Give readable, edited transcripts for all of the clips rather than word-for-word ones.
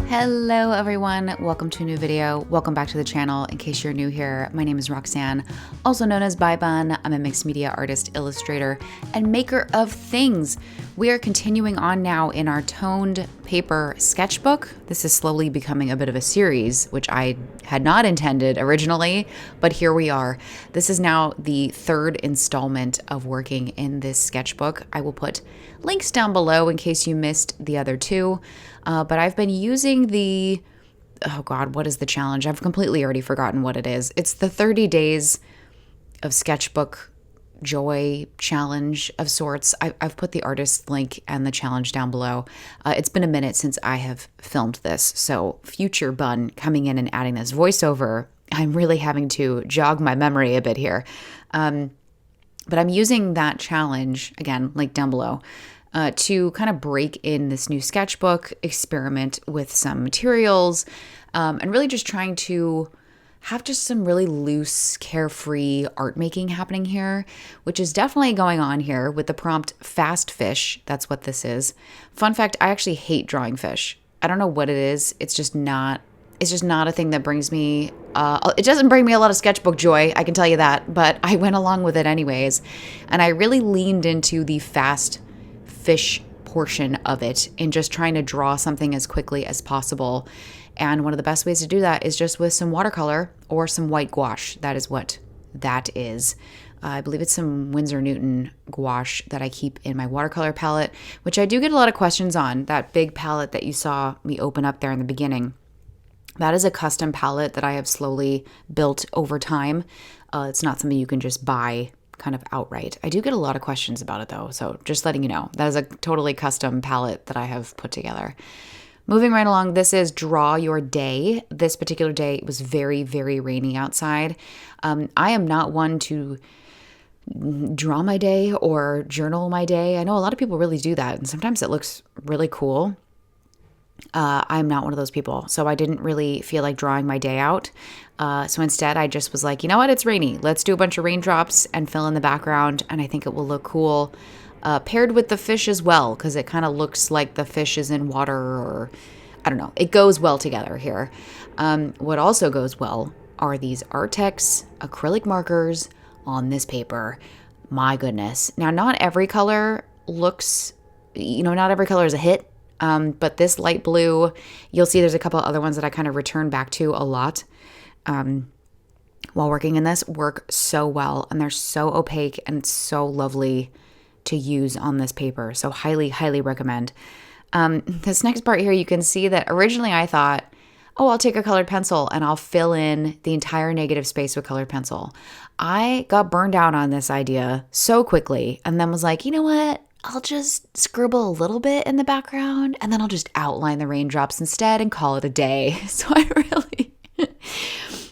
Hello everyone, welcome to a new video. Welcome back to the channel. In case you're new here, my name is Roxanne, also known as Bye Bun. I'm a mixed media artist, illustrator, and maker of things. We are continuing on now in our toned paper sketchbook. This is slowly becoming a bit of a series, which I had not intended originally, but here we are. This is now the third installment of working in this sketchbook. I will put links down below in case you missed the other two. But I've been using oh God, what is the challenge? I've completely already forgotten what it is. It's the 30 days of sketchbook joy challenge of sorts. I've put the artist link and the challenge down below. It's been a minute since I have filmed this. So future Bun coming in and adding this voiceover, I'm really having to jog my memory a bit here. But I'm using that challenge, again, link down below, to kind of break in this new sketchbook, experiment with some materials, and really just trying to have just some really loose, carefree art making happening here, which is definitely going on here with the prompt fast fish. That's what this is. Fun fact, I actually hate drawing fish. I don't know what it is. It's just not a thing that brings me, it doesn't bring me a lot of sketchbook joy, I can tell you that, but I went along with it anyways. And I really leaned into the fast fish portion of it in just trying to draw something as quickly as possible. And one of the best ways to do that is just with some watercolor or some white gouache. That is what that is. I believe it's some Winsor Newton gouache that I keep in my watercolor palette, which I do get a lot of questions on. That big palette that you saw me open up there in the beginning. That is a custom palette that I have slowly built over time. It's not something you can just buy kind of outright. I do get a lot of questions about it though, so just letting you know. That is a totally custom palette that I have put together. Moving right along, this is Draw Your Day. This particular day it was very, very rainy outside. I am not one to draw my day or journal my day. I know a lot of people really do that, and sometimes it looks really cool. I'm not one of those people, so I didn't really feel like drawing my day out. So instead, I just was like, you know what? It's rainy. Let's do a bunch of raindrops and fill in the background, and I think it will look cool. Paired with the fish as well, because it kind of looks like the fish is in water, or I don't know. It goes well together here. What also goes well are these Artex acrylic markers on this paper. My goodness. Now, not every color looks, not every color is a hit. But this light blue, you'll see there's a couple other ones that I kind of return back to a lot while working in this, work so well. And they're so opaque and so lovely to use on this paper. So highly, highly recommend. This next part here, you can see that originally I thought, oh, I'll take a colored pencil and I'll fill in the entire negative space with colored pencil. I got burned out on this idea so quickly and then was like, you know what? I'll just scribble a little bit in the background and then I'll just outline the raindrops instead and call it a day. So I really,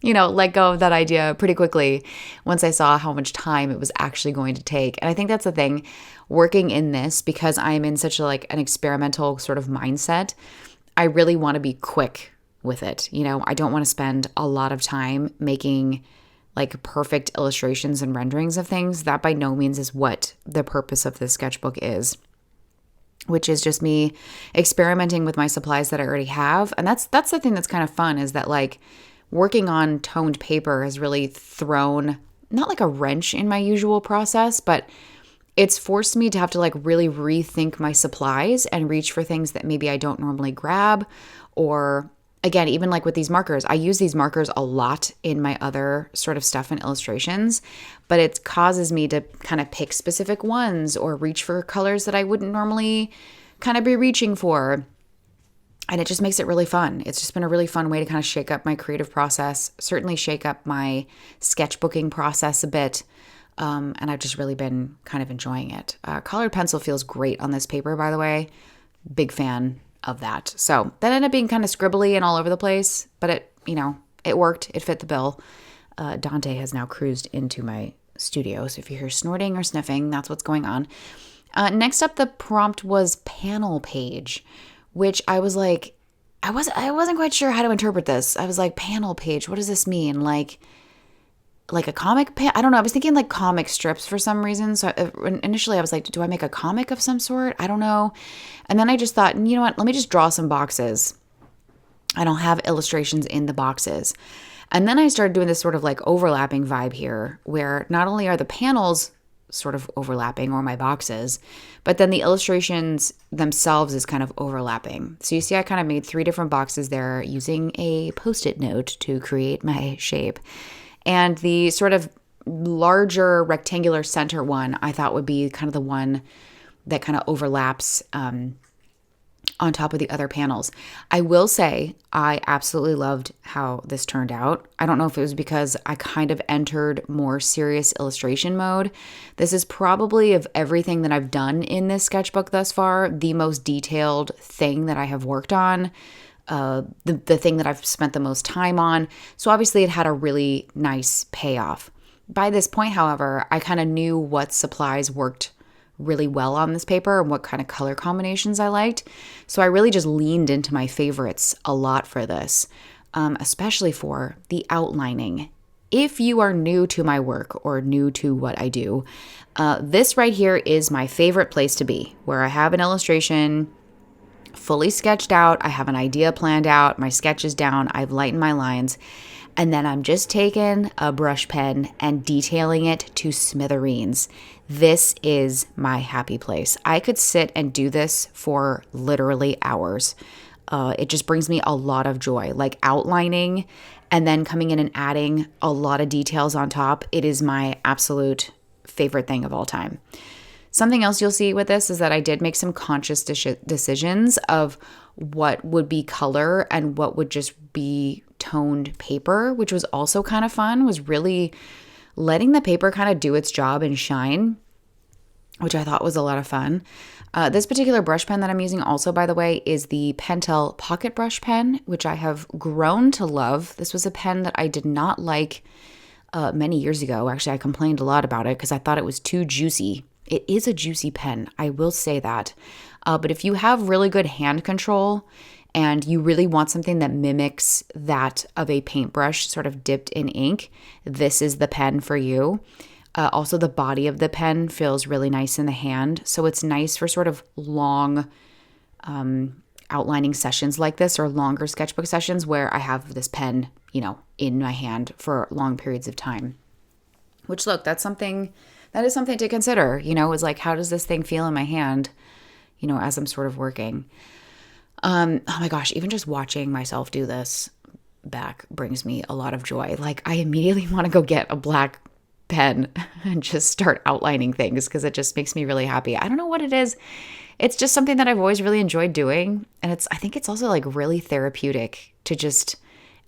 let go of that idea pretty quickly once I saw how much time it was actually going to take. And I think that's the thing, working in this, because I am in such an experimental sort of mindset, I really want to be quick with it. I don't want to spend a lot of time making perfect illustrations and renderings of things. That by no means is what the purpose of this sketchbook is, which is just me experimenting with my supplies that I already have. And that's the thing that's kind of fun, is that working on toned paper has really thrown not like a wrench in my usual process, but it's forced me to have to really rethink my supplies and reach for things that maybe I don't normally grab. Or again, even with these markers, I use these markers a lot in my other sort of stuff and illustrations, but it causes me to kind of pick specific ones or reach for colors that I wouldn't normally kind of be reaching for. And it just makes it really fun. It's just been a really fun way to kind of shake up my creative process, certainly shake up my sketchbooking process a bit. And I've just really been kind of enjoying it. Colored pencil feels great on this paper, by the way. Big fan of that. So that ended up being kind of scribbly and all over the place, but it worked. It fit the bill. Dante has now cruised into my studio. So if you hear snorting or sniffing, that's what's going on. Next up, the prompt was panel page, which I was like, I wasn't quite sure how to interpret this. I was like, panel page, what does this mean? Like a comic, I don't know. I was thinking comic strips for some reason. So initially I was like, do I make a comic of some sort? I don't know. And then I just thought, you know what? Let me just draw some boxes. I don't have illustrations in the boxes. And then I started doing this sort of like overlapping vibe here, where not only are the panels sort of overlapping, or my boxes, but then the illustrations themselves is kind of overlapping. So you see I kind of made 3 different boxes there using a Post-it note to create my shape. And the sort of larger rectangular center one I thought would be kind of the one that kind of overlaps on top of the other panels. I will say I absolutely loved how this turned out. I don't know if it was because I kind of entered more serious illustration mode. This is probably, of everything that I've done in this sketchbook thus far, the most detailed thing that I have worked on, the thing that I've spent the most time on. So obviously it had a really nice payoff. By this point, however, I kind of knew what supplies worked really well on this paper and what kind of color combinations I liked. So I really just leaned into my favorites a lot for this, especially for the outlining. If you are new to my work or new to what I do, this right here is my favorite place to be, where I have an illustration fully sketched out, I have an idea planned out, my sketch is down, I've lightened my lines, and then I'm just taking a brush pen and detailing it to smithereens. This is my happy place. I could sit and do this for literally hours. It just brings me a lot of joy, like outlining and then coming in and adding a lot of details on top. It is my absolute favorite thing of all time. Something else you'll see with this is that I did make some conscious decisions of what would be color and what would just be toned paper, which was also kind of fun, was really letting the paper kind of do its job and shine, which I thought was a lot of fun. This particular brush pen that I'm using also, by the way, is the Pentel Pocket Brush Pen, which I have grown to love. This was a pen that I did not like many years ago. Actually, I complained a lot about it because I thought it was too juicy. It is a juicy pen, I will say that. But if you have really good hand control and you really want something that mimics that of a paintbrush sort of dipped in ink, this is the pen for you. Also, the body of the pen feels really nice in the hand. So it's nice for sort of long outlining sessions like this, or longer sketchbook sessions where I have this pen, in my hand for long periods of time. Which, look, that is something to consider, is like, how does this thing feel in my hand, as I'm sort of working. Oh my gosh, even just watching myself do this back brings me a lot of joy. Like, I immediately want to go get a black pen and just start outlining things because it just makes me really happy. I don't know what it is. It's just something that I've always really enjoyed doing. And I think it's also like really therapeutic to just,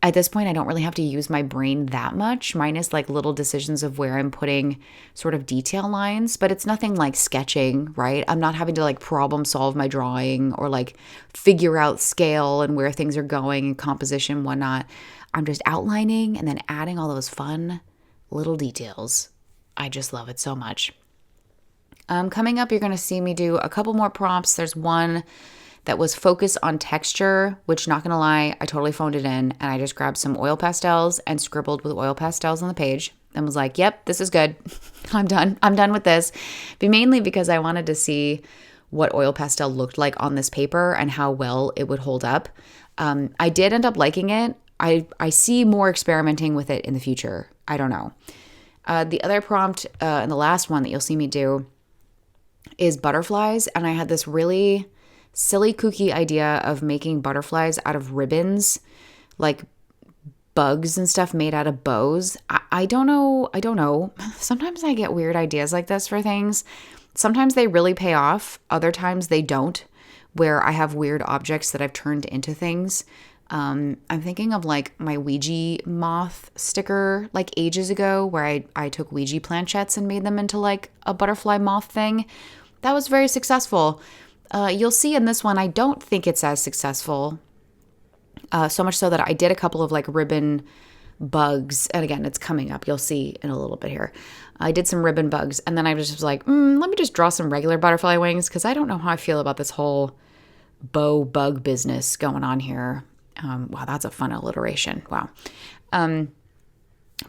at this point, I don't really have to use my brain that much, minus like little decisions of where I'm putting sort of detail lines, but it's nothing like sketching, right? I'm not having to like problem solve my drawing or like figure out scale and where things are going and composition, whatnot. I'm just outlining and then adding all those fun little details. I just love it so much. Coming up, you're going to see me do a couple more prompts. There's one that was focused on texture, which, not gonna lie, I totally phoned it in, and I just grabbed some oil pastels and scribbled with oil pastels on the page and was like, yep, this is good. I'm done with this. But mainly because I wanted to see what oil pastel looked like on this paper and how well it would hold up. I did end up liking it. I see more experimenting with it in the future. I don't know. The other prompt and the last one that you'll see me do is butterflies, and I had this really silly, kooky idea of making butterflies out of ribbons, like bugs and stuff made out of bows. I don't know. Sometimes I get weird ideas like this for things. Sometimes they really pay off. Other times they don't, where I have weird objects that I've turned into things. I'm thinking of like my Ouija moth sticker like ages ago, where I took Ouija planchettes and made them into like a butterfly moth thing. That was very successful. You'll see in this one, I don't think it's as successful. So much so that I did a couple of like ribbon bugs. And again, it's coming up. You'll see in a little bit here. I did some ribbon bugs. And then I was just like, let me just draw some regular butterfly wings, because I don't know how I feel about this whole bow bug business going on here. Wow, that's a fun alliteration. Wow.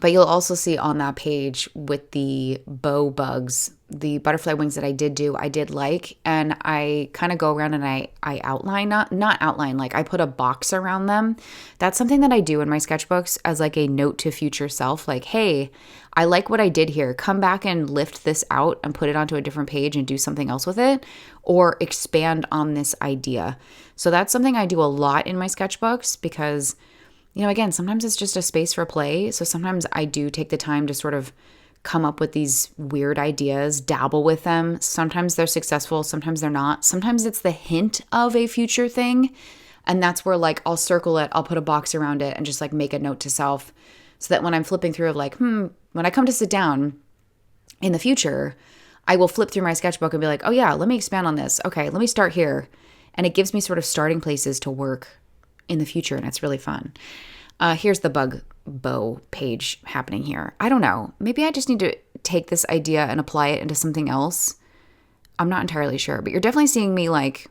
But you'll also see on that page with the bow bugs, the butterfly wings that I did like, and I kind of go around and I outline, not outline, like I put a box around them. That's something that I do in my sketchbooks as like a note to future self, like, hey, I like what I did here. Come back and lift this out and put it onto a different page and do something else with it, or expand on this idea. So that's something I do a lot in my sketchbooks because, you know, again, sometimes it's just a space for play. So sometimes I do take the time to sort of come up with these weird ideas, dabble with them. Sometimes they're successful, sometimes they're not. Sometimes it's the hint of a future thing. And that's where like I'll circle it, I'll put a box around it and just like make a note to self so that when I'm flipping through of like, when I come to sit down in the future, I will flip through my sketchbook and be like, oh yeah, let me expand on this. Okay, let me start here. And it gives me sort of starting places to work in the future, and it's really fun. Here's the bug bow page happening here. I don't know. Maybe I just need to take this idea and apply it into something else. I'm not entirely sure, but you're definitely seeing me like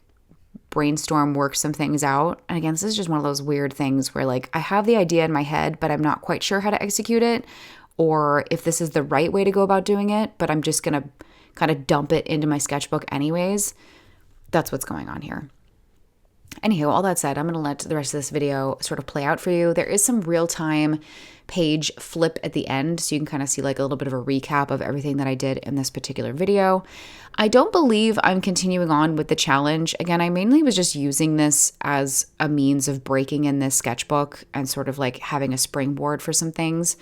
brainstorm, work some things out. And again, this is just one of those weird things where like I have the idea in my head, but I'm not quite sure how to execute it or if this is the right way to go about doing it, but I'm just going to kind of dump it into my sketchbook anyways. That's what's going on here. Anywho, all that said, I'm going to let the rest of this video sort of play out for you. There is some real-time page flip at the end, so you can kind of see like a little bit of a recap of everything that I did in this particular video. I don't believe I'm continuing on with the challenge. Again, I mainly was just using this as a means of breaking in this sketchbook and sort of like having a springboard for some things.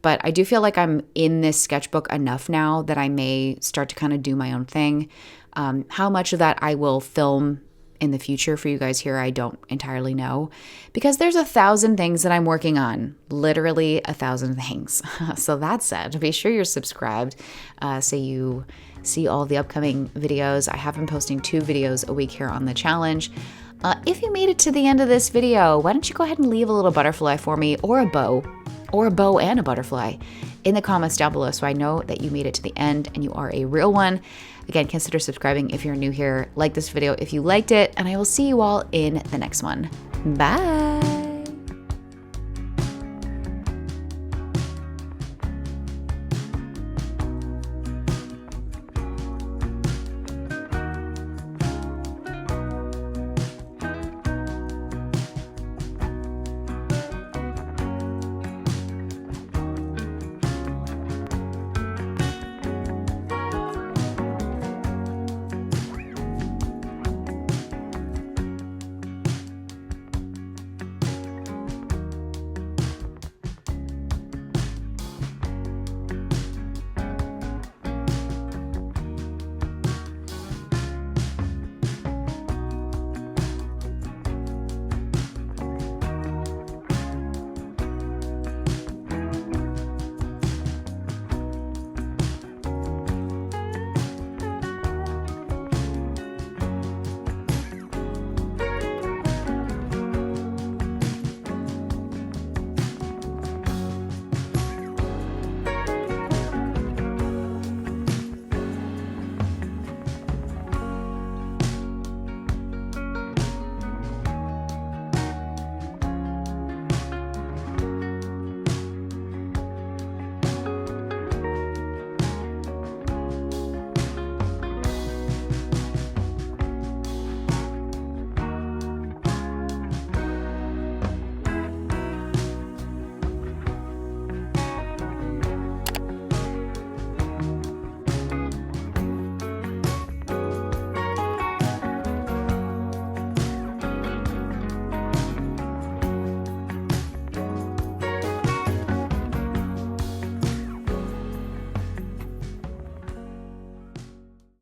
But I do feel like I'm in this sketchbook enough now that I may start to kind of do my own thing. How much of that I will film in the future for you guys here, I don't entirely know, because there's 1,000 things that I'm working on, literally 1,000 things. So that said, be sure you're subscribed so you see all the upcoming videos. I have been posting 2 videos a week here on the challenge. If you made it to the end of this video, why don't you go ahead and leave a little butterfly for me, or a bow and a butterfly in the comments down below so I know that you made it to the end and you are a real one. Again, consider subscribing if you're new here. Like this video if you liked it, and I will see you all in the next one. Bye!